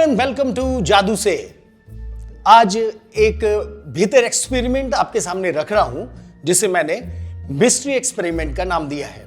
Everyone, welcome to जादू से। आज एक भीतर एक्सपेरिमेंट आपके सामने रख रहा हूं जिसे मैंने मिस्ट्री एक्सपेरिमेंट का नाम दिया है।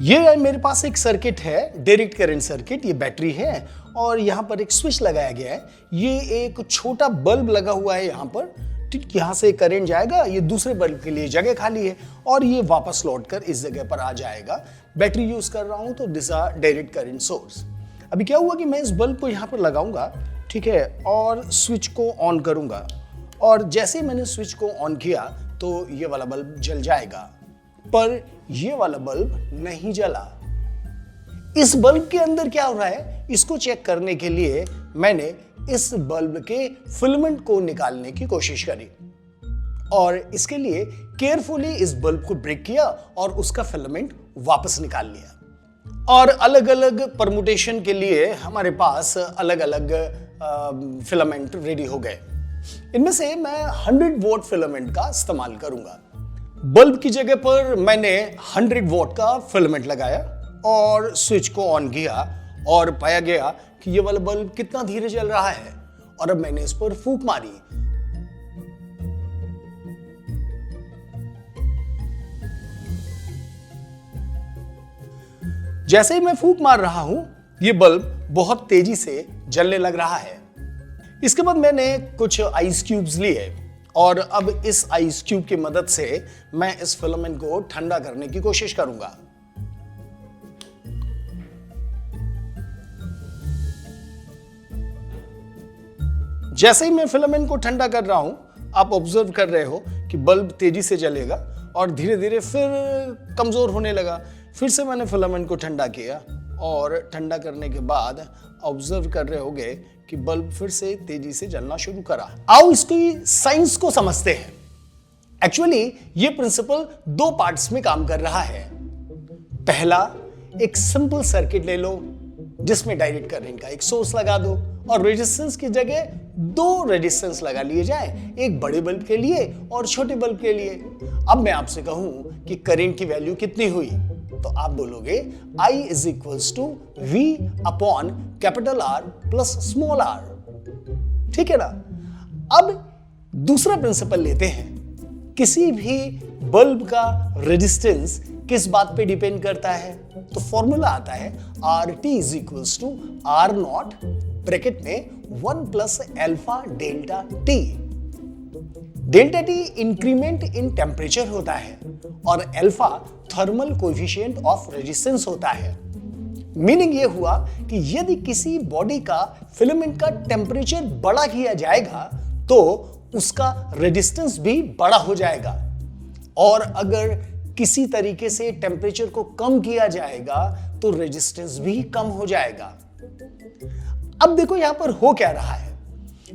ये मेरे पास एक सर्किट है, डायरेक्ट करंट सर्किट। ये बैटरी है और यहां पर एक स्विच लगाया गया है। ये एक छोटा बल्ब लगा हुआ है यहां पर, ठीक यहां से करंट जाएगा, ये दूसरे बल्ब के लिए जगह खाली है और ये वापस लौट कर इस जगह पर आ जाएगा। बैटरी यूज कर रहा हूं तो this are direct current source. अभी क्या हुआ कि मैं इस बल्ब को यहाँ पर लगाऊंगा, ठीक है, और स्विच को ऑन करूंगा और जैसे ही मैंने स्विच को ऑन किया तो ये वाला बल्ब जल जाएगा, पर ये वाला बल्ब नहीं जला। इस बल्ब के अंदर क्या हो रहा है इसको चेक करने के लिए मैंने इस बल्ब के फिलामेंट को निकालने की कोशिश करी और इसके लिए केयरफुली इस बल्ब को ब्रेक किया और उसका फिलामेंट वापस निकाल लिया। और अलग अलग परमुटेशन के लिए हमारे पास अलग अलग फिलामेंट रेडी हो गए। इनमें से मैं 100 वोल्ट फिलामेंट का इस्तेमाल करूंगा। बल्ब की जगह पर मैंने 100 वोल्ट का फिलामेंट लगाया और स्विच को ऑन किया और पाया गया कि ये वाला बल्ब कितना धीरे जल रहा है। और अब मैंने इस पर फूंक मारी। जैसे ही मैं फूंक मार रहा हूं ये बल्ब बहुत तेजी से जलने लग रहा है। इसके बाद मैंने कुछ आइस क्यूब्स लिए और अब इस आइस क्यूब की मदद से मैं इस फिलामेंट को ठंडा करने की कोशिश करूंगा। जैसे ही मैं फिलामेंट को ठंडा कर रहा हूं आप ऑब्जर्व कर रहे हो कि बल्ब तेजी से जलेगा और धीरे धीरे फिर कमजोर होने लगा। फिर से मैंने फिलामेंट को ठंडा किया और ठंडा करने के बाद ऑब्जर्व कर रहे होंगे कि बल्ब फिर से तेजी से जलना शुरू करा। आओ इसकी साइंस को समझते हैं। एक्चुअली ये प्रिंसिपल दो पार्ट्स में काम कर रहा है। पहला, एक सिंपल सर्किट ले लो जिसमें डायरेक्ट करंट का एक सोर्स लगा दो और रेजिस्टेंस की जगह दो रेजिस्टेंस लगा लिए जाए, एक बड़े बल्ब के लिए और छोटे बल्ब के लिए। अब मैं आपसे कहूं कि करंट की वैल्यू कितनी हुई तो आप बोलोगे I is equals to V upon capital R plus small r। ठीक है ना। अब दूसरा प्रिंसिपल लेते हैं। किसी भी बल्ब का रेजिस्टेंस किस बात पे डिपेंड करता है तो फॉर्मूला आता है RT is equals to R naught bracket में 1 plus alpha delta T। Delta T increment in temperature होता है और alpha thermal coefficient of resistance होता है। मीनिंग यह हुआ कि यदि किसी बॉडी का फिलामेंट का टेम्परेचर बड़ा किया जाएगा तो उसका रेजिस्टेंस भी बड़ा हो जाएगा और अगर किसी तरीके से टेम्परेचर को कम किया जाएगा तो रेजिस्टेंस भी कम हो जाएगा। अब देखो यहां पर हो क्या रहा है।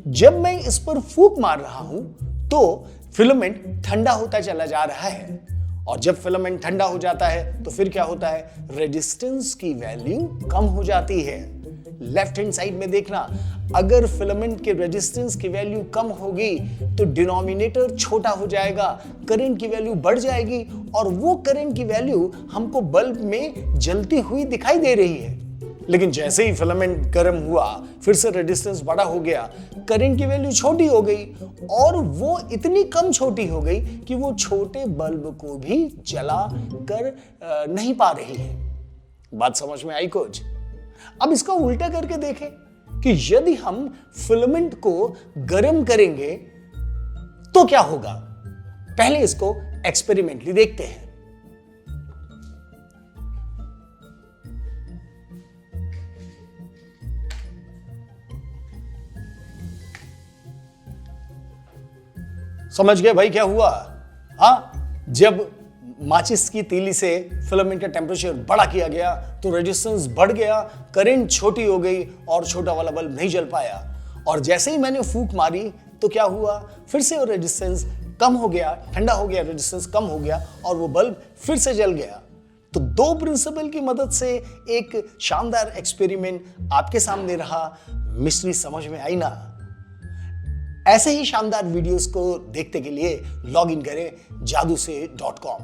जब मैं इस पर फूंक मार रहा हूं तो फिलामेंट ठंडा होता चला जा रहा है और जब फिलामेंट ठंडा हो जाता है तो फिर क्या होता है, रेजिस्टेंस की वैल्यू कम हो जाती है। लेफ्ट हैंड साइड में देखना, अगर फिलामेंट के रेजिस्टेंस की वैल्यू कम होगी तो डिनोमिनेटर छोटा हो जाएगा, करंट की वैल्यू बढ़ जाएगी और वो करंट की वैल्यू हमको बल्ब में जलती हुई दिखाई दे रही है। लेकिन जैसे ही फिलामेंट गर्म हुआ फिर से रेजिस्टेंस बड़ा हो गया, करंट की वैल्यू छोटी हो गई और वो इतनी कम छोटी हो गई कि वो छोटे बल्ब को भी जला कर नहीं पा रही है। बात समझ में आई कुछ? अब इसका उल्टा करके देखें कि यदि हम फिलामेंट को गर्म करेंगे तो क्या होगा। पहले इसको एक्सपेरिमेंटली देखते हैं। समझ गए भाई क्या हुआ? हाँ, जब माचिस की तीली से फिलामेंट का टेम्परेचर बड़ा किया गया तो रेजिस्टेंस बढ़ गया, करंट छोटी हो गई और छोटा वाला बल्ब नहीं जल पाया। और जैसे ही मैंने फूंक मारी तो क्या हुआ, फिर से वो रेजिस्टेंस कम हो गया, ठंडा हो गया, रेजिस्टेंस कम हो गया और वो बल्ब फिर से जल गया। तो दो प्रिंसिपल की मदद से एक शानदार एक्सपेरिमेंट आपके सामने रहा। मिस्ट्री समझ में आई ना? ऐसे ही शानदार वीडियोस को देखने के लिए लॉग इन करें जादूसे.com।